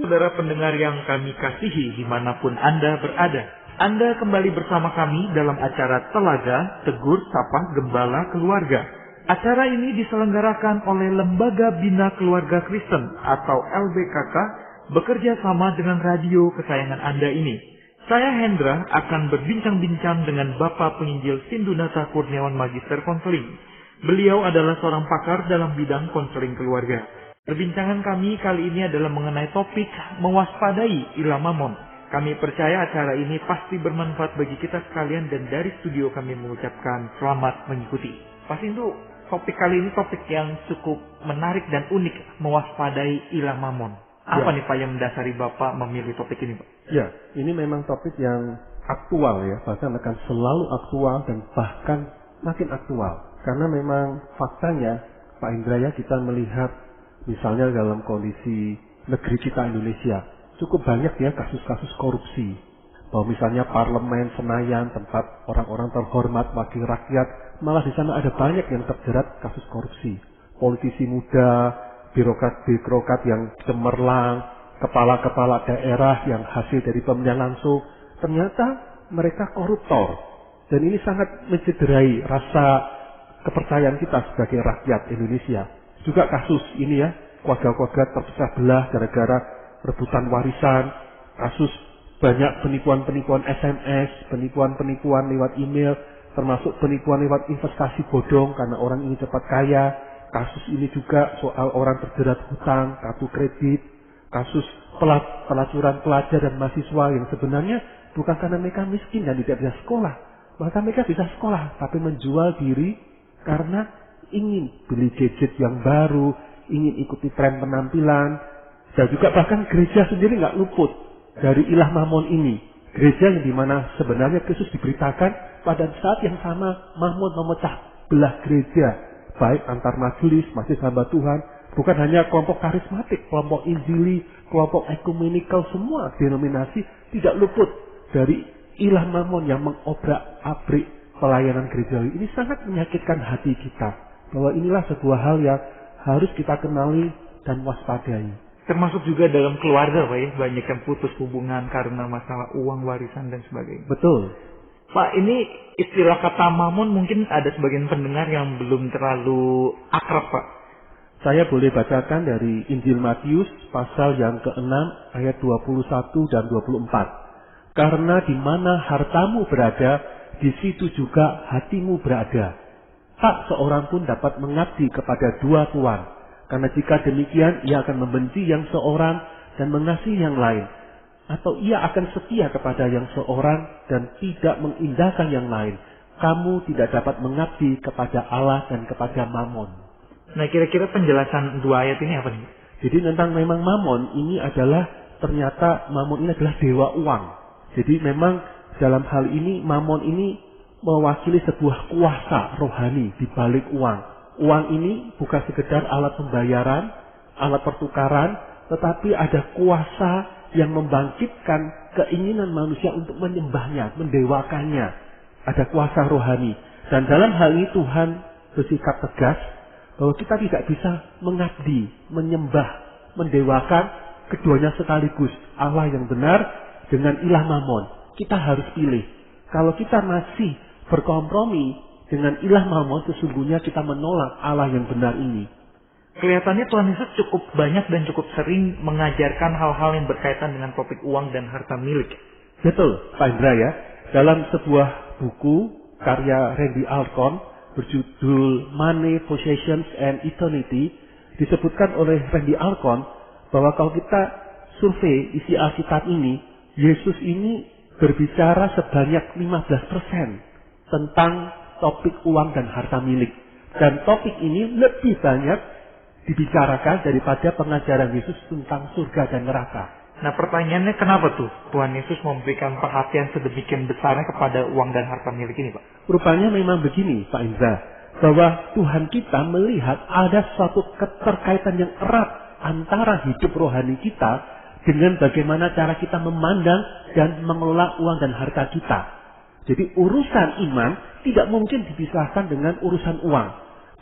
Saudara pendengar yang kami kasihi dimanapun Anda berada, Anda kembali bersama kami dalam acara Telaga Tegur Sapa Gembala Keluarga. Acara ini diselenggarakan oleh Lembaga Bina Keluarga Kristen atau LBKK bekerja sama dengan radio kesayangan Anda ini. Saya Hendra akan berbincang-bincang dengan Bapak Penginjil Sindunata Kurniawan Magister Konseling. Beliau adalah seorang pakar dalam bidang konseling keluarga. Perbincangan kami kali ini adalah mengenai topik mewaspadai ilah mamon. Kami percaya acara ini pasti bermanfaat bagi kita sekalian dan dari studio kami mengucapkan selamat mengikuti. Pasti itu topik kali ini topik yang cukup menarik dan unik, mewaspadai ilah mamon. Apa nih Pak yang mendasari Bapak memilih topik ini Pak? Ya, ini memang topik yang aktual ya, bahkan akan selalu aktual dan bahkan makin aktual. Karena memang faktanya Pak Indra ya, kita melihat misalnya dalam kondisi negeri kita Indonesia, cukup banyak ya kasus-kasus korupsi. Bahwa misalnya parlemen Senayan, tempat orang-orang terhormat, wakil rakyat, malah di sana ada banyak yang terjerat kasus korupsi. Politisi muda, birokrat-birokrat yang cemerlang, kepala-kepala daerah yang hasil dari pemilihan langsung, ternyata mereka koruptor. Dan ini sangat mencederai rasa kepercayaan kita sebagai rakyat Indonesia. Juga kasus ini ya, keluarga-keluarga terpecah belah gara-gara rebutan warisan, kasus banyak penipuan-penipuan SMS, penipuan-penipuan lewat email, termasuk penipuan lewat investasi bodong karena orang ini cepat kaya. Kasus ini juga soal orang terjerat hutang, kartu kredit, kasus pelacuran pelajar dan mahasiswa yang sebenarnya bukan karena mereka miskin dan tidak bisa sekolah. Maka mereka bisa sekolah, tapi menjual diri karena ingin beli gadget yang baru, ingin ikuti tren penampilan, dan juga bahkan gereja sendiri nggak luput dari ilah mamon ini. Gereja yang dimana sebenarnya Kristus diberitakan pada saat yang sama mamon memecah belah gereja, baik antar majelis, majelis hamba Tuhan, bukan hanya kelompok karismatik, kelompok injili, kelompok ekumenikal, semua denominasi tidak luput dari ilah mamon yang mengobrak-abrik pelayanan gerejawi. Ini sangat menyakitkan hati kita. Bahwa inilah sebuah hal yang harus kita kenali dan waspadai. Termasuk juga dalam keluarga Pak ya, banyak yang putus hubungan karena masalah uang, warisan dan sebagainya. Betul. Pak, ini istilah kata mamon mungkin ada sebagian pendengar yang belum terlalu akrab Pak. Saya boleh bacakan dari Injil Matius pasal yang ke-6 ayat 21 dan 24. Karena di mana hartamu berada, di situ juga hatimu berada. Tak seorang pun dapat mengabdi kepada dua tuan, karena jika demikian ia akan membenci yang seorang dan mengasihi yang lain, atau ia akan setia kepada yang seorang dan tidak mengindahkan yang lain. Kamu tidak dapat mengabdi kepada Allah dan kepada mamon. Nah, kira-kira penjelasan dua ayat ini apa nih? Jadi tentang memang mamon ini adalah, ternyata mamon ini adalah dewa uang. Jadi memang dalam hal ini mamon ini mewakili sebuah kuasa rohani di balik uang. Uang ini bukan sekedar alat pembayaran, alat pertukaran, tetapi ada kuasa yang membangkitkan keinginan manusia untuk menyembahnya, mendewakannya. Ada kuasa rohani. Dan dalam hal ini Tuhan bersikap tegas bahwa kita tidak bisa mengabdi, menyembah, mendewakan keduanya sekaligus. Allah yang benar dengan ilah mamon. Kita harus pilih. Kalau kita masih berkompromi dengan ilah mamon, sesungguhnya kita menolak Allah yang benar ini. Kelihatannya Tuhan Yesus cukup banyak dan cukup sering mengajarkan hal-hal yang berkaitan dengan topik uang dan harta milik. Betul, Pak Indra ya. Dalam sebuah buku karya Randy Alcorn berjudul Money, Possessions, and Eternity, disebutkan oleh Randy Alcorn bahwa kalau kita survei isi Alkitab ini, Yesus ini berbicara sebanyak 15% tentang topik uang dan harta milik. Dan topik ini lebih banyak dibicarakan daripada pengajaran Yesus tentang surga dan neraka. Nah, pertanyaannya kenapa tuh Tuhan Yesus memberikan perhatian sedemikian besarnya kepada uang dan harta milik ini, Pak? Rupanya memang begini, Pak Indra, bahwa Tuhan kita melihat ada suatu keterkaitan yang erat antara hidup rohani kita dengan bagaimana cara kita memandang dan mengelola uang dan harta kita. Jadi urusan iman tidak mungkin dipisahkan dengan urusan uang.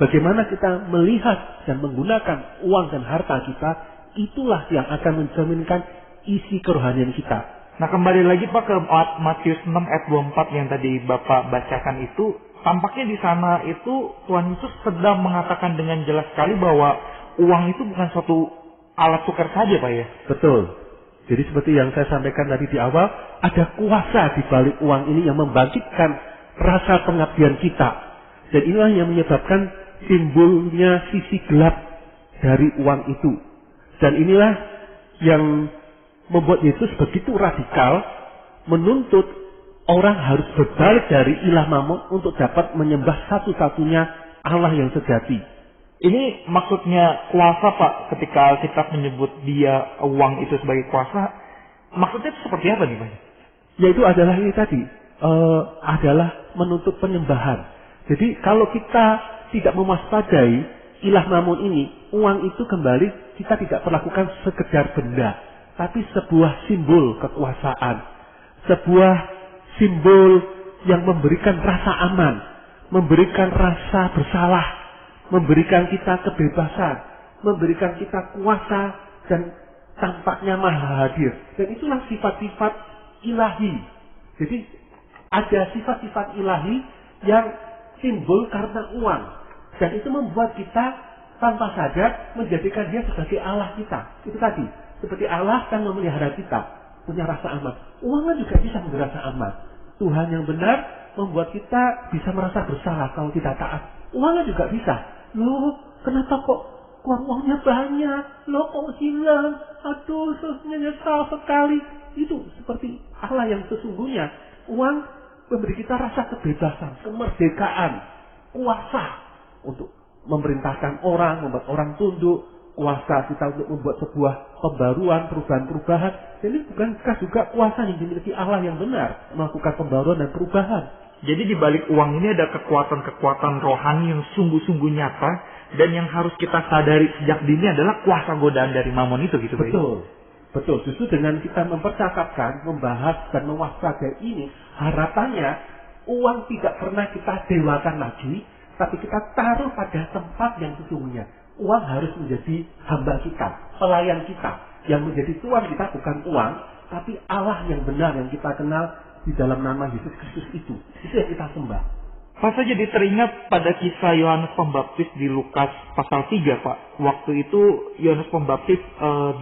Bagaimana kita melihat dan menggunakan uang dan harta kita, itulah yang akan mencerminkan isi kerohanian kita. Nah, kembali lagi Pak ke Matius 6 ayat 24 yang tadi Bapak bacakan itu, tampaknya di sana itu Tuhan Yesus sedang mengatakan dengan jelas sekali bahwa uang itu bukan suatu alat tukar saja Pak ya. Betul. Jadi seperti yang saya sampaikan tadi di awal, ada kuasa di balik uang ini yang membangkitkan rasa pengabdian kita. Dan inilah yang menyebabkan timbulnya sisi gelap dari uang itu. Dan inilah yang membuat Yesus begitu radikal menuntut orang harus berbalik dari ilah Mammon untuk dapat menyembah satu-satunya Allah yang sejati. Ini maksudnya kuasa Pak, ketika kita menyebut dia uang itu sebagai kuasa, maksudnya itu seperti apa nih Pak? Yaitu adalah ini tadi, adalah menuntut penyembahan. Jadi kalau kita tidak mewaspadai ilah Mammon ini, uang itu kembali kita tidak perlakukan sekedar benda, tapi sebuah simbol kekuasaan, sebuah simbol yang memberikan rasa aman, memberikan rasa bersalah, memberikan kita kebebasan, memberikan kita kuasa dan tampaknya maha hadir. Dan itulah sifat-sifat ilahi. Jadi ada sifat-sifat ilahi yang timbul karena uang. Dan itu membuat kita tanpa sadar menjadikan dia sebagai Allah kita. Itu tadi. Seperti Allah kan memelihara kita. Punya rasa aman. Uangnya juga bisa memberi rasa aman. Tuhan yang benar membuat kita bisa merasa bersalah kalau tidak taat. Uangnya juga bisa. Loh, kenapa kok uangnya banyak? Loh, kok hilang? Aduh, menyesal sekali. Itu seperti Allah yang sesungguhnya. Uang memberi kita rasa kebebasan, kemerdekaan, kuasa untuk memerintahkan orang, membuat orang tunduk, kuasa kita untuk membuat sebuah pembaruan, perubahan-perubahan. Jadi bukankah juga kuasa yang dimiliki Allah yang benar melakukan pembaruan dan perubahan? Jadi di balik uang ini ada kekuatan-kekuatan rohani yang sungguh-sungguh nyata dan yang harus kita sadari sejak dini adalah kuasa godaan dari Mammon itu gitu Pak. Betul. Betul, justru dengan kita mempercakapkan, membahas dan mewaspadai ini, harapannya uang tidak pernah kita dewakan lagi, tapi kita taruh pada tempat yang sesungguhnya. Uang harus menjadi hamba kita, pelayan kita. Yang menjadi tuan kita bukan uang, tapi Allah yang benar yang kita kenal di dalam nama Yesus Kristus itu. Itu yang kita sembah. Saya jadi teringat pada kisah Yohanes Pembaptis di Lukas pasal 3 Pak. Waktu itu Yohanes Pembaptis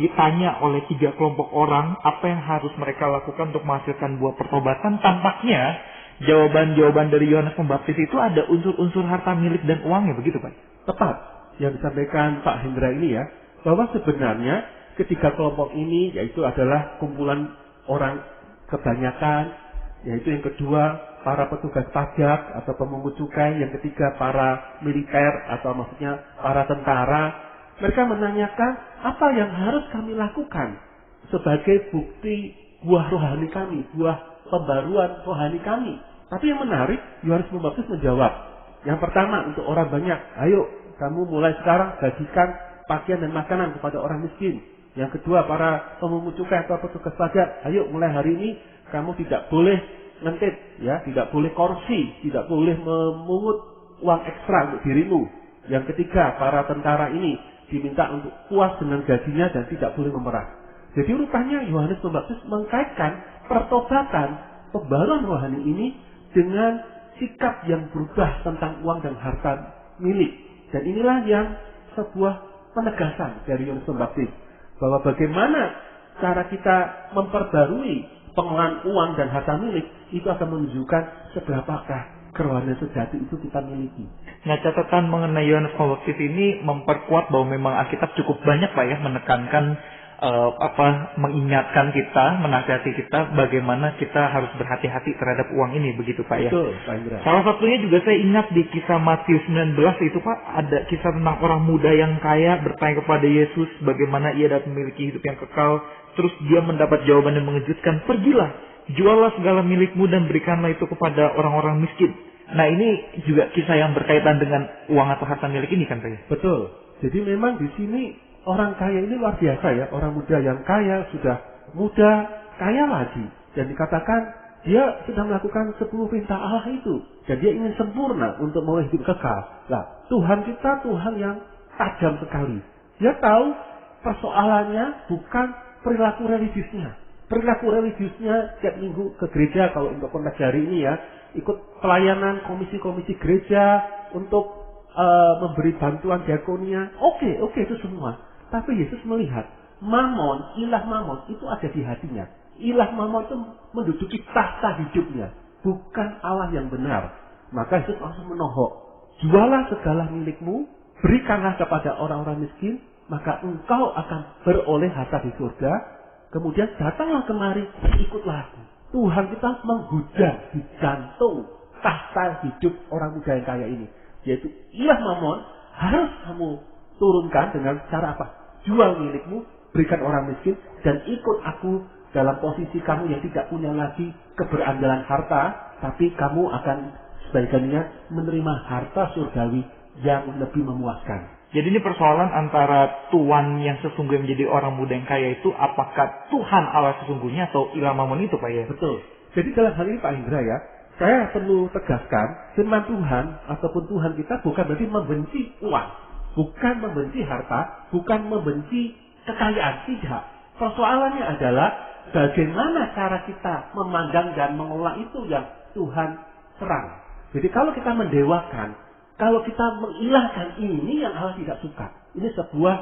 ditanya oleh 3 kelompok orang apa yang harus mereka lakukan untuk menghasilkan buah pertobatan. Tampaknya jawaban-jawaban dari Yohanes Pembaptis itu ada unsur-unsur harta milik dan uangnya, begitu Pak? Tepat yang disampaikan Pak Hendra ini ya, bahwa sebenarnya ketiga kelompok ini yaitu adalah kumpulan orang kebanyakan, yaitu yang kedua para petugas pajak atau pemungut cukai, yang ketiga para militer atau maksudnya para tentara. Mereka menanyakan apa yang harus kami lakukan sebagai bukti buah rohani kami, buah pembaruan rohani kami. Tapi yang menarik, Yohanes Pembaptis menjawab. Yang pertama untuk orang banyak, ayo kamu mulai sekarang bagikan pakaian dan makanan kepada orang miskin. Yang kedua para pemungut cukai atau petugas pajak, ayo mulai hari ini kamu tidak boleh ngentit, ya, tidak boleh korupsi, tidak boleh memungut uang ekstra untuk dirimu. Yang ketiga, para tentara ini diminta untuk puas dengan gajinya dan tidak boleh memerah. Jadi rupanya Yohanes Pembaptis mengkaitkan pertobatan, pembaruan rohani ini dengan sikap yang berubah tentang uang dan harta milik. Dan inilah yang sebuah penegasan dari Yohanes Pembaptis bahwa bagaimana cara kita memperbarui pengelolaan uang dan harta milik itu akan menunjukkan seberapakah kerohanian sejati itu kita miliki. Nah, catatan mengenai Yohanes Pembaptis ini memperkuat bahwa memang Alkitab cukup banyak Pak ya menekankan mengingatkan kita, menasihati kita bagaimana kita harus berhati-hati terhadap uang ini, begitu Pak ya. Betul, Pak Indra. Salah satunya juga saya ingat di kisah Matius 19 itu Pak, ada kisah tentang orang muda yang kaya bertanya kepada Yesus bagaimana ia dapat memiliki hidup yang kekal. Terus dia mendapat jawaban yang mengejutkan, pergilah, jualah segala milikmu dan berikanlah itu kepada orang-orang miskin. Nah ini juga kisah yang berkaitan dengan uang atau harta milik ini kan Pak? Betul. Jadi memang di sini orang kaya ini luar biasa ya. Orang muda yang kaya, sudah muda, kaya lagi. Dan dikatakan dia sudah melakukan 10 perintah Allah itu. Dan dia ingin sempurna untuk memulai hidup kekal. Nah, Tuhan kita Tuhan yang tajam sekali. Dia tahu Persoalannya bukan perilaku religiusnya. Perilaku religiusnya tiap minggu ke gereja, kalau untuk konteks hari ini ya, ikut pelayanan komisi-komisi gereja untuk memberi bantuan diakonia. Oke, itu semua. Tapi Yesus melihat Mamon, ilah Mamon itu ada di hatinya. Ilah Mamon itu menduduki tahta hidupnya, bukan Allah yang benar. Maka Yesus langsung menohok, jualah segala milikmu, berikanlah kepada orang-orang miskin, maka engkau akan beroleh harta di surga. Kemudian datanglah kemari, ikutlah aku. Tuhan kita menghujat di jantung tahta hidup orang muda yang kaya ini, yaitu ilah Mamon. Harus kamu turunkan dengan cara apa? Jual milikmu, berikan orang miskin, dan ikut aku dalam posisi kamu yang tidak punya lagi keberandalan harta, tapi kamu akan sebagiannya menerima harta surgawi yang lebih memuaskan. Jadi ini persoalan antara Tuhan yang sesungguhnya menjadi orang muda yang kaya itu, apakah Tuhan Allah sesungguhnya atau ilah Mamon itu, Pak ya? Betul. Jadi dalam hal ini Pak Indra ya, saya perlu tegaskan, firman Tuhan ataupun Tuhan kita bukan berarti membenci uang, bukan membenci harta, bukan membenci kekayaan, tidak. Persoalannya adalah bagaimana cara kita memandang dan mengolah itu yang Tuhan serang. Jadi kalau kita mendewakan, kalau kita mengilahkan, ini yang Allah tidak suka. Ini sebuah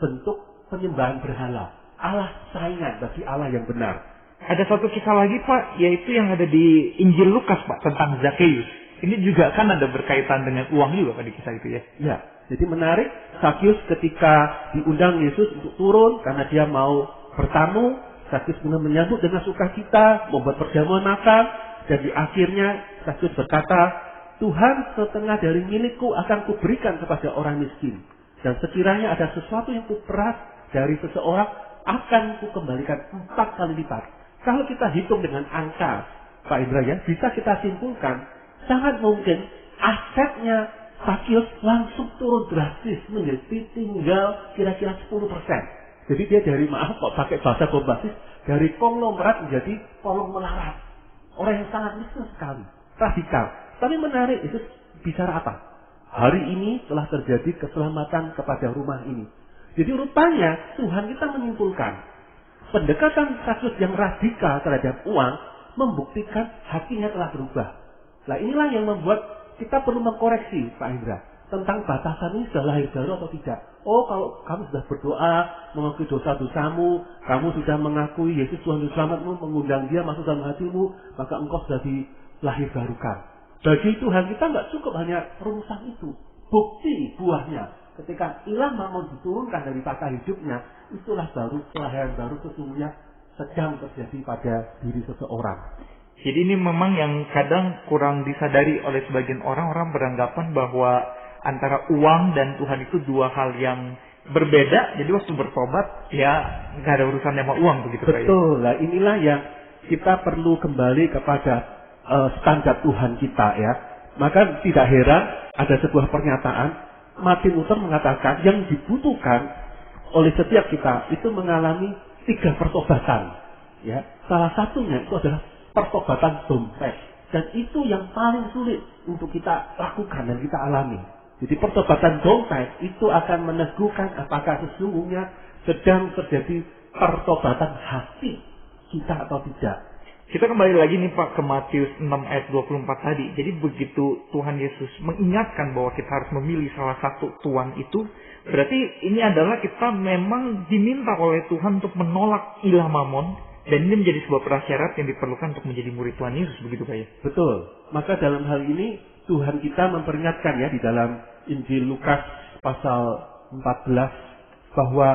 bentuk penyembahan berhala. Allah saingan bagi Allah yang benar. Ada satu kisah lagi, Pak, yaitu yang ada di Injil Lukas, Pak, tentang Zakheus. Ini juga kan ada berkaitan dengan uang juga, Pak, di kisah itu ya? Ya, jadi menarik. Zakheus ketika diundang Yesus untuk turun karena dia mau bertamu, Zakheus menyambut dengan sukacita, membuat perjamuan makan, dan di akhirnya Zakheus berkata, Tuhan, setengah dari milikku akan kuberikan kepada orang miskin. Dan sekiranya ada sesuatu yang kuperas dari seseorang, akan kukembalikan 4 kali lipat. Kalau kita hitung dengan angka, Pak Indra ya, bisa kita simpulkan, sangat mungkin asetnya Zakheus langsung turun drastis menjadi tinggal kira-kira 10%. Jadi dia dari, maaf kok pakai bahasa bombastis, dari konglomerat menjadi kolong melarat. Orang yang sangat miskin sekali, radikal. Tapi menarik, itu bicara apa? Hari ini telah terjadi keselamatan kepada rumah ini. Jadi rupanya Tuhan kita menyimpulkan pendekatan Zakheus yang radikal terhadap uang membuktikan hatinya telah berubah. Nah inilah yang membuat kita perlu mengkoreksi Pak Indra tentang batasan ini sudah lahir baru atau tidak. Oh, kalau kamu sudah berdoa mengakui dosa-dosamu, kamu sudah mengakui Yesus Tuhan dan Selamatmu, mengundang Dia masuk dalam hatimu, maka engkau sudah dilahir barukan. Bagi Tuhan kita nggak cukup hanya rumusan itu. Bukti buahnya ketika ilah Mamon diturunkan dari tahta hidupnya, itulah baru kelahiran baru sesungguhnya sedang terjadi pada diri seseorang. Jadi ini memang yang kadang kurang disadari oleh sebagian orang beranggapan bahwa antara uang dan Tuhan itu dua hal yang berbeda. Jadi waktu bertobat ya nggak ada urusan sama uang begitu. Betul. Nah inilah yang kita perlu kembali kepada standar Tuhan kita ya. Maka tidak heran ada sebuah pernyataan, Martin Luther mengatakan yang dibutuhkan oleh setiap kita itu mengalami 3 pertobatan ya. Salah satunya itu adalah pertobatan dompet, dan itu yang paling sulit untuk kita lakukan dan kita alami. Jadi pertobatan dompet itu akan meneguhkan apakah sesungguhnya sedang terjadi pertobatan hati kita atau tidak. Kita kembali lagi nih Pak ke Matius 6 ayat 24 tadi. Jadi begitu Tuhan Yesus mengingatkan bahwa kita harus memilih salah satu tuan itu, berarti ini adalah kita memang diminta oleh Tuhan untuk menolak ilah Mamon, dan ini menjadi sebuah prasyarat yang diperlukan untuk menjadi murid Tuhan Yesus, begitu Pak ya? Betul. Maka dalam hal ini Tuhan kita memperingatkan ya di dalam Injil Lukas pasal 14 bahwa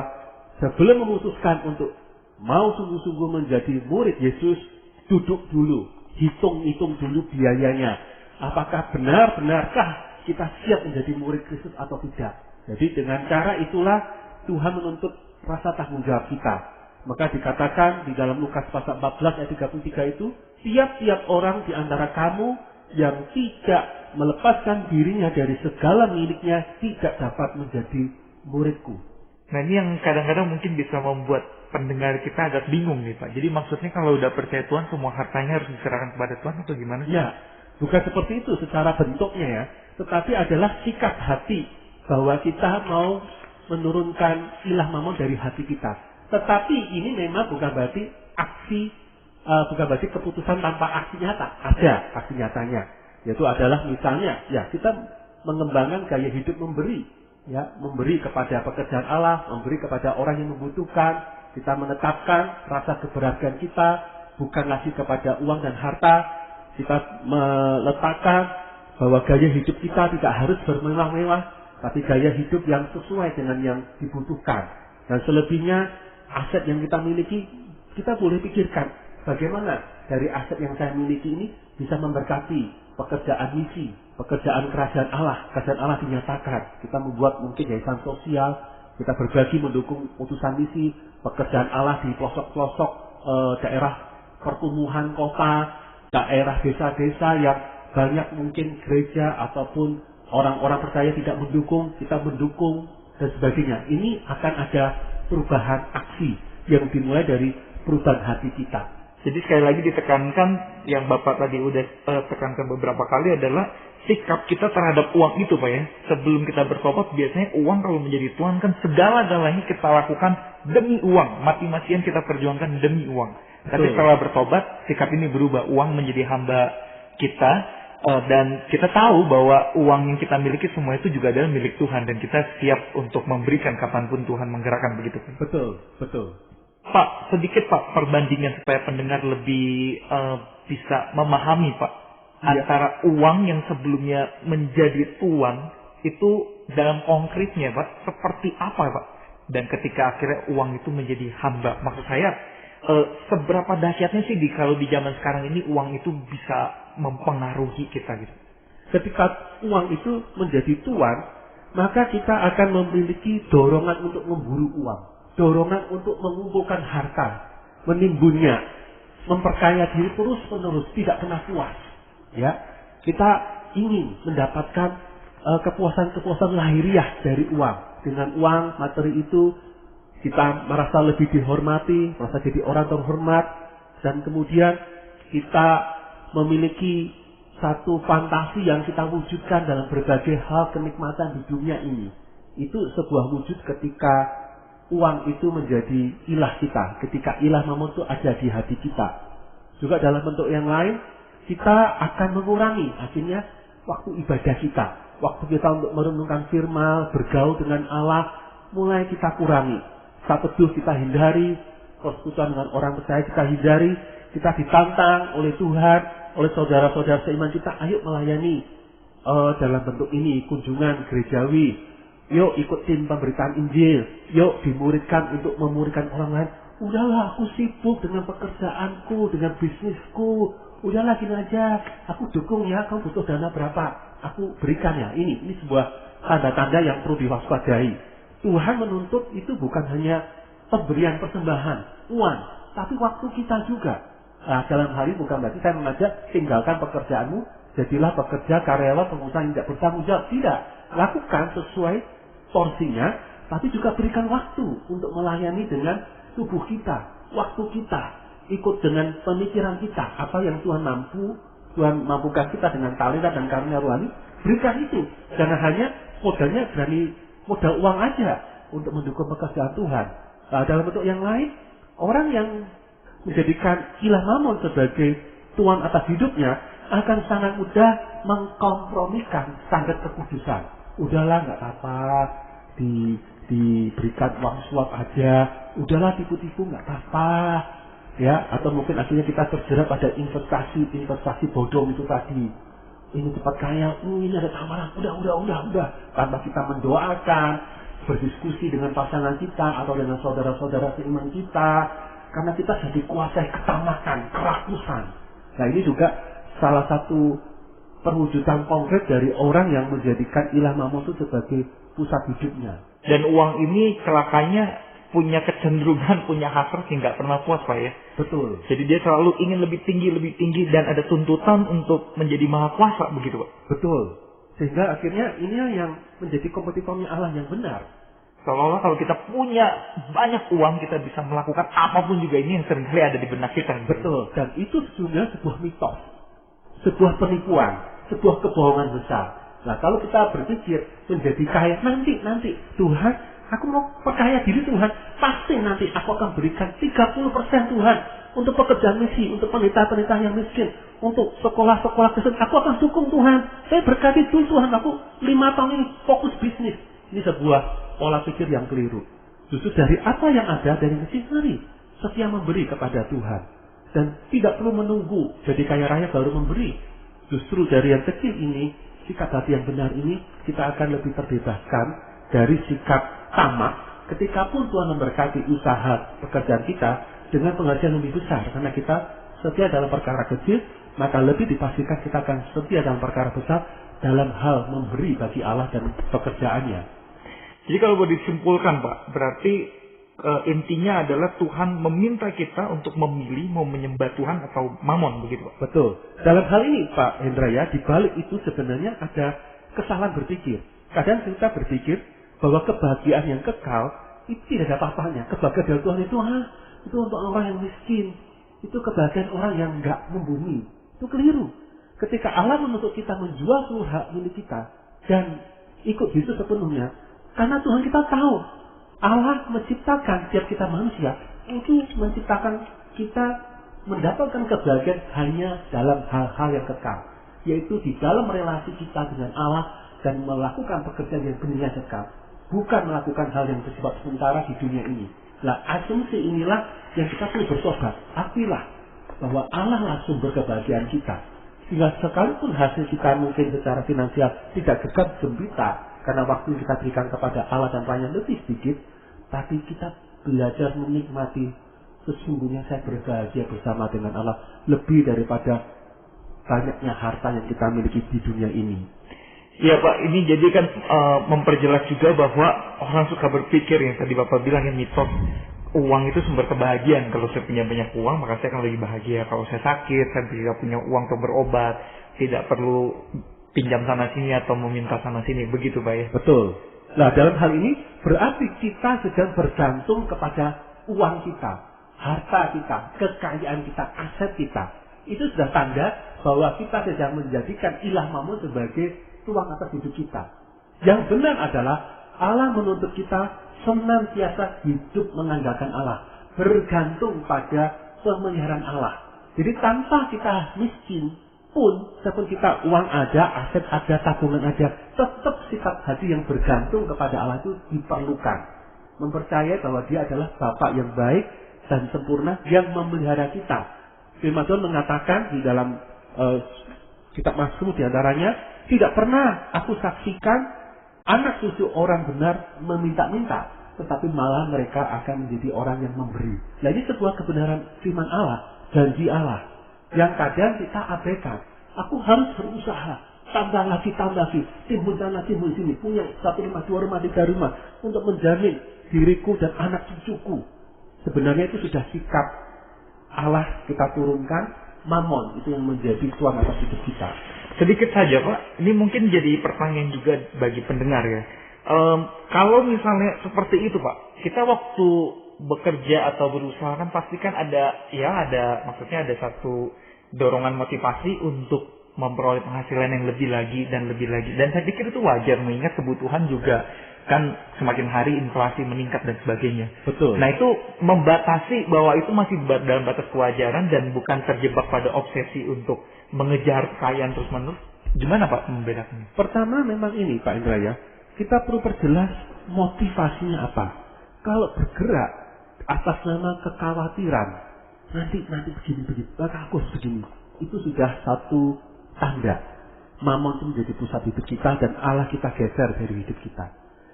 sebelum memutuskan untuk mau sungguh-sungguh menjadi murid Yesus, duduk dulu, hitung-hitung dulu biayanya. Apakah benar-benarkah kita siap menjadi murid Kristus atau tidak? Jadi dengan cara itulah Tuhan menuntut rasa tanggung jawab kita. Maka dikatakan di dalam Lukas pasal 14 ayat 33 itu, tiap-tiap orang di antara kamu yang tidak melepaskan dirinya dari segala miliknya tidak dapat menjadi muridku. Nah ini yang kadang-kadang mungkin bisa membuat pendengar kita agak bingung nih Pak. Jadi maksudnya kalau udah percaya Tuhan semua hartanya harus diserahkan kepada Tuhan atau gimana? Ya, bukan seperti itu secara bentuknya ya. Tetapi adalah sikap hati bahwa kita mau menurunkan ilah mamon dari hati kita. Tetapi ini memang bukan berarti bukan berarti keputusan tanpa aksi nyata. Ada aksi nyatanya. Yaitu adalah misalnya, ya kita mengembangkan gaya hidup memberi. Ya, memberi kepada pekerjaan Allah, memberi kepada orang yang membutuhkan. Kita menetapkan rasa keberhargaan kita bukan lagi kepada uang dan harta. Kita meletakkan bahwa gaya hidup kita tidak harus bermewah-mewah, tapi gaya hidup yang sesuai dengan yang dibutuhkan. Dan selebihnya aset yang kita miliki, kita boleh pikirkan bagaimana dari aset yang saya miliki ini bisa memberkati pekerjaan misi, pekerjaan kerajaan Allah dinyatakan. Kita membuat mungkin yayasan sosial, kita berbagi mendukung utusan misi, pekerjaan Allah di pelosok-pelosok daerah pertumbuhan kota, daerah desa-desa yang banyak mungkin gereja ataupun orang-orang percaya tidak mendukung, kita mendukung dan sebagainya. Ini akan ada perubahan aksi yang dimulai dari perubahan hati kita. Jadi sekali lagi ditekankan yang Bapak tadi udah tekankan beberapa kali adalah sikap kita terhadap uang itu, Pak ya. Sebelum kita bertobat, biasanya uang kalau menjadi tuan kan segala-galanya kita lakukan demi uang. Mati-matian kita perjuangkan demi uang. Tapi setelah bertobat, sikap ini berubah. Uang menjadi hamba kita. Dan kita tahu bahwa uang yang kita miliki semua itu juga adalah milik Tuhan. Dan kita siap untuk memberikan kapanpun Tuhan menggerakkan, begitu. Betul. Pak, sedikit Pak perbandingan supaya pendengar lebih bisa memahami Pak. Antara uang yang sebelumnya menjadi tuan itu dalam konkretnya Pak seperti apa Pak? Dan ketika akhirnya uang itu menjadi hamba. Maksud saya seberapa dahsyatnya sih kalau di zaman sekarang ini uang itu bisa mempengaruhi kita gitu. Ketika uang itu menjadi tuan, maka kita akan memiliki dorongan untuk memburu uang, dorongan untuk mengumpulkan harta, menimbunnya, memperkaya diri terus-menerus, tidak pernah puas. Ya, kita ingin mendapatkan kepuasan-kepuasan lahiriah dari uang. Dengan uang materi itu kita merasa lebih dihormati, merasa jadi orang terhormat, dan kemudian kita memiliki satu fantasi yang kita wujudkan dalam berbagai hal kenikmatan di dunia ini. Itu sebuah wujud ketika uang itu menjadi ilah kita, ketika ilah mamon itu ada di hati kita. Juga dalam bentuk yang lain, kita akan mengurangi akhirnya waktu ibadah kita, waktu kita untuk merenungkan firman, bergaul dengan Allah, mulai kita kurangi. Saat teduh kita hindari, persekutuan dengan orang percaya kita hindari. Kita ditantang oleh Tuhan, oleh saudara-saudara seiman kita, ayo melayani dalam bentuk ini, kunjungan gerejawi, yuk ikut tim pemberitaan Injil, yuk dimuridkan untuk memuridkan orang lain. Udahlah, aku sibuk dengan pekerjaanku, dengan bisnisku, udahlah gini aja, aku dukung ya, kamu butuh dana berapa, aku berikan ya. Ini sebuah tanda-tanda yang perlu diwaspadai. Tuhan menuntut itu bukan hanya pemberian persembahan, uang, tapi waktu kita juga. Nah, dalam hal ini bukan berarti saya mengajak tinggalkan pekerjaanmu, jadilah pekerja karyawan pengusaha yang tidak bertanggung jawab. Tidak, lakukan sesuai porsinya, tapi juga berikan waktu untuk melayani dengan tubuh kita, waktu kita, ikut dengan pemikiran kita, apa yang Tuhan mampukan kita dengan talenta dan karunia rohani, berikan itu. Jangan hanya modalnya berani modal uang aja untuk mendukung pekerjaan Tuhan. Nah, dalam bentuk yang lain, orang yang menjadikan ilah mamon sebagai tuan atas hidupnya akan sangat mudah mengkompromikan standar kekudusan. Udahlah, nggak apa-apa, diberikan uang suap aja, udahlah tipu-tipu nggak apa-apa, ya. Atau mungkin akhirnya kita terjerat pada investasi bodong itu tadi. Ini cepat kaya, ini ada tawaran, udah, tanpa kita mendoakan, berdiskusi dengan pasangan kita atau dengan saudara-saudara seiman kita. Karena kita jadi kuasai ketamakan, kerakusan. Nah, ini juga salah satu perwujudan konkret dari orang yang menjadikan ilah mamon itu sebagai pusat hidupnya. Dan uang ini celakanya punya kecenderungan, punya hasrat yang nggak pernah puas Pak ya. Betul. Jadi dia selalu ingin lebih tinggi dan ada tuntutan untuk menjadi maha kuasa begitu Pak. Betul. Sehingga akhirnya ini yang menjadi kompetitornya Allah yang benar. Seolah-olah kalau kita punya banyak uang, kita bisa melakukan apapun juga. Ini yang seringkali ada di benak kita. Betul. Dan itu sesungguhnya sebuah mitos. Sebuah penipuan. Sebuah kebohongan besar. Nah, kalau kita berpikir menjadi kaya nanti Tuhan Aku mau percaya diri Tuhan. Pasti nanti aku akan berikan 30% Tuhan. Untuk pekerjaan misi, untuk pendeta-pendeta yang miskin, untuk sekolah-sekolah Kristen, aku akan dukung Tuhan. Saya berkati dulu Tuhan, aku 5 tahun ini fokus bisnis. Ini sebuah pola pikir yang keliru. Justru dari apa yang ada dari misi, mari setia memberi kepada Tuhan. Dan tidak perlu menunggu jadi kaya raya baru memberi. Justru dari yang kecil ini, sikap hati yang benar ini, kita akan lebih terbebaskan dari sikap tamak. Ketika pun Tuhan memberkati usaha pekerjaan kita, dengan penghasilan lebih besar, karena kita setia dalam perkara kecil, maka lebih dipastikan kita akan setia dalam perkara besar dalam hal memberi bagi Allah dan pekerjaannya. Jadi kalau boleh disimpulkan Pak, berarti intinya adalah Tuhan meminta kita untuk memilih mau menyembah Tuhan atau mamon, begitu Pak? Betul. Dalam hal ini Pak Hendra ya, di balik itu sebenarnya ada kesalahan berpikir. Kadang kita berpikir bahwa kebahagiaan yang kekal itu tidak ada apa-apanya. Kebahagiaan dari Tuhan itu untuk orang yang miskin. Itu kebahagiaan orang yang enggak membumi. Itu keliru. Ketika Allah menuntut kita menjual seluruh hak milik kita dan ikut Yesus sepenuhnya, karena Tuhan kita tahu Allah menciptakan tiap kita manusia itu menciptakan kita mendapatkan kebahagiaan hanya dalam hal-hal yang kekal, yaitu di dalam relasi kita dengan Allah dan melakukan pekerjaan yang benar kekal, bukan melakukan hal yang bersifat sementara di dunia ini. Nah, asumsi inilah yang kita perlu bertobat. Akuilah bahwa Allah lah sumber kebahagiaan kita. Sehingga sekalipun hasil kita mungkin secara finansial tidak gegap gembira karena waktu yang kita berikan kepada Allah dan pelayan lebih sedikit, tapi kita belajar menikmati sesungguhnya saya berbahagia bersama dengan Allah lebih daripada banyaknya harta yang kita miliki di dunia ini. Ya Pak, ini jadi kan memperjelas juga bahwa orang suka berpikir yang tadi Bapak bilang yang mitos uang itu sumber kebahagiaan. Kalau saya punya banyak uang maka saya akan lebih bahagia. Kalau saya sakit, saya tidak punya uang untuk berobat, tidak perlu pinjam sana sini atau meminta sana sini. Begitu Pak ya? Betul. Nah dalam hal ini berarti kita sedang bergantung kepada uang kita, harta kita, kekayaan kita, aset kita. Itu sudah tanda bahwa kita sedang menjadikan ilah mamon sebagai tuang atas hidup kita. Yang benar adalah Allah menuntut kita senantiasa hidup mengandalkan Allah, bergantung pada pemeliharaan Allah. Jadi tanpa kita miskin pun, walaupun kita uang ada, aset ada, tabungan ada, tetap sikap hati yang bergantung kepada Allah itu diperlukan. Mempercayai bahwa Dia adalah Bapa yang baik dan sempurna yang memelihara kita. Firman Tuhan mengatakan di dalam kitab Mazmur di antaranya, tidak pernah aku saksikan anak cucu orang benar meminta-minta, tetapi malah mereka akan menjadi orang yang memberi. Nah ini sebuah kebenaran firman Allah, janji Allah, yang kadang kita abaikan. Aku harus berusaha, tambah lagi, timbul sana, timbul sini, punya 1 rumah, 2 rumah, 3 rumah, untuk menjamin diriku dan anak cucuku. Sebenarnya itu sudah sikap Allah kita turunkan, mamon itu yang menjadi tuan atas hidup kita. Sedikit saja Pak, ini mungkin jadi pertanyaan juga bagi pendengar ya. Kalau misalnya seperti itu Pak, kita waktu bekerja atau berusaha kan pasti kan maksudnya ada satu dorongan motivasi untuk memperoleh penghasilan yang lebih lagi dan lebih lagi. Dan saya pikir itu wajar mengingat kebutuhan juga kan semakin hari inflasi meningkat dan sebagainya. Betul. Nah itu membatasi bahwa itu masih dalam batas kewajaran dan bukan terjebak pada obsesi untuk mengejar kekayaan terus-menerus. Gimana Pak membedakannya? Pertama memang ini Pak Indra ya, kita perlu perjelas motivasinya apa. Kalau bergerak atas nama kekhawatiran, nanti begini, maka aku harus begini. Itu sudah satu tanda mamon itu menjadi pusat hidup kita dan Allah kita geser dari hidup kita.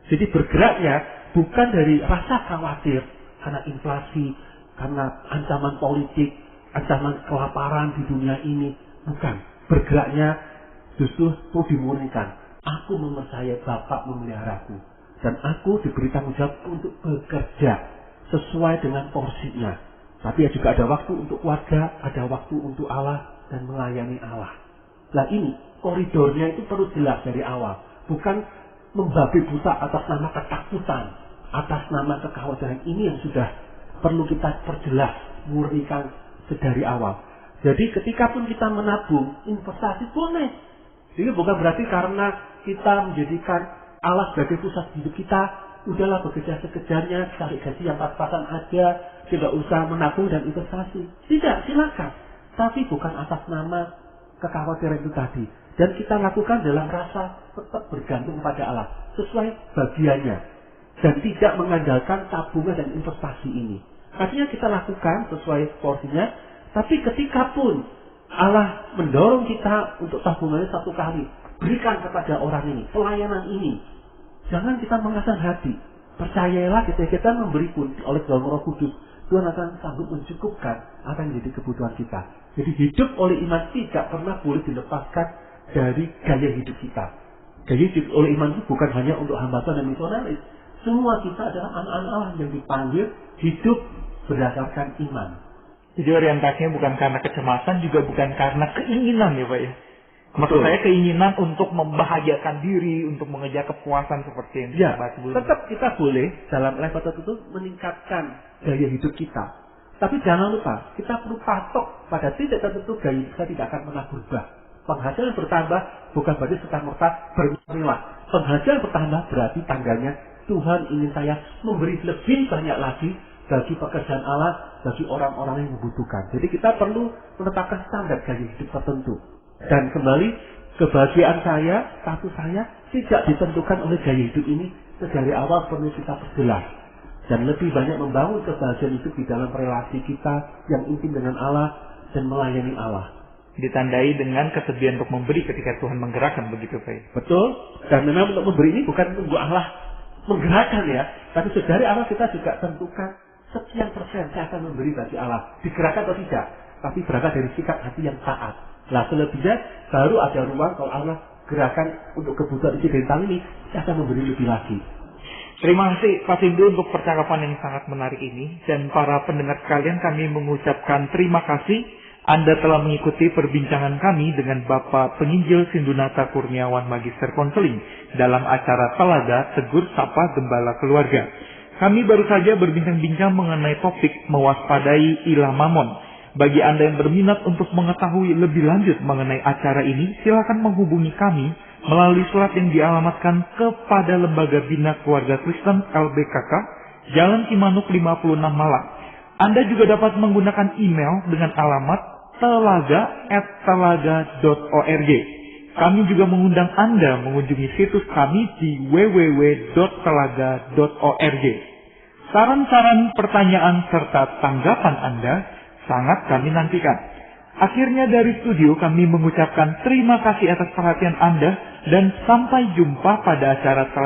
Jadi bergeraknya bukan dari rasa khawatir karena inflasi, karena ancaman politik, ancaman kelaparan di dunia ini. Bukan. Bergeraknya justru itu dimurnikan. Aku mempercayai Bapak memeliharaku. Dan aku diberi tanggung jawab untuk bekerja sesuai dengan porsinya. Tapi juga ada waktu untuk keluarga, ada waktu untuk Allah dan melayani Allah. Nah ini koridornya itu perlu jelas dari awal. Bukan membabi buta atas nama ketakutan, atas nama kekhawatiran. Ini yang sudah perlu kita perjelas, murnikan sedari awal. Jadi ketika pun kita menabung, investasi boleh. Jadi bukan berarti karena kita menjadikan Allah sebagai pusat hidup kita, udahlah bekerja sekejarnya, cari gaji yang pas-pasan aja, tidak usah menabung dan investasi. Tidak, silakan. Tapi bukan atas nama kekhawatiran itu tadi. Dan kita lakukan dalam rasa tetap bergantung pada Allah, sesuai bagiannya. Dan tidak mengandalkan tabungan dan investasi ini. Artinya kita lakukan sesuai porsinya, tapi ketika pun Allah mendorong kita untuk tabungannya satu kali, berikan kepada orang ini, pelayanan ini. Jangan kita mengasah hati. Percayalah ketika kita memberi pun oleh dalam Roh Kudus, Tuhan akan sanggup mencukupkan apa yang menjadi kebutuhan kita. Jadi hidup oleh iman tidak pernah boleh dilepaskan dari gaya hidup kita. Gaya hidup oleh iman itu bukan hanya untuk hamba Tuhan dan misionaris. Semua kita adalah anak-anak Allah yang dipanggil hidup berdasarkan iman. Jadi orientasinya bukan karena kecemasan, juga bukan karena keinginan ya Pak ya. Maksud saya keinginan untuk membahagiakan diri, untuk mengejar kepuasan seperti yang kita bahas sebelumnya. Tetap kita boleh dalam level tertentu meningkatkan gaya hidup kita. Tapi jangan lupa, kita perlu patok pada titik tertentu gaya hidup kita tidak akan pernah berubah. Penghasilan bertambah bukan berarti serta-merta bermewah. Penghasilan bertambah berarti tandanya Tuhan ingin saya memberi lebih banyak lagi bagi pekerjaan Allah, bagi orang-orang yang membutuhkan. Jadi kita perlu menetapkan standar gaya hidup tertentu. Dan kembali, kebahagiaan saya, status saya tidak ditentukan oleh gaya hidup ini. Dari awal perlu kita perjelas. Dan lebih banyak membangun kebahagiaan itu di dalam relasi kita yang intim dengan Allah dan melayani Allah. Ditandai dengan kesediaan untuk memberi ketika Tuhan menggerakkan, begitu Pak. Betul. Dan memang untuk memberi ini bukan menunggu Allah menggerakkan ya. Tapi dari awal kita juga tentukan sekian persen saya akan memberi bagi Allah. Digerakkan atau tidak. Tapi berangkat dari sikap hati yang taat. Nah selebihnya baru ada ruang kalau Allah gerakan untuk kebutuhan isi dari tahun ini, saya akan memberi lebih lagi. Terima kasih Pak Sindu untuk percakapan yang sangat menarik ini. Dan para pendengar sekalian, kami mengucapkan terima kasih Anda telah mengikuti perbincangan kami dengan Bapak Penginjil Sindunata Kurniawan Magister Konseling dalam acara Telaga Tegur Sapa Gembala Keluarga. Kami baru saja berbincang-bincang mengenai topik mewaspadai ilah mamon. Bagi Anda yang berminat untuk mengetahui lebih lanjut mengenai acara ini, silakan menghubungi kami melalui surat yang dialamatkan kepada Lembaga Bina Keluarga Kristen LBKK, Jalan Cimanuk 56 Malang. Anda juga dapat menggunakan email dengan alamat telaga@telaga.org. Kami juga mengundang Anda mengunjungi situs kami di www.telaga.org. Saran-saran, pertanyaan, serta tanggapan Anda sangat kami nantikan. Akhirnya dari studio kami mengucapkan terima kasih atas perhatian Anda dan sampai jumpa pada acara selanjutnya.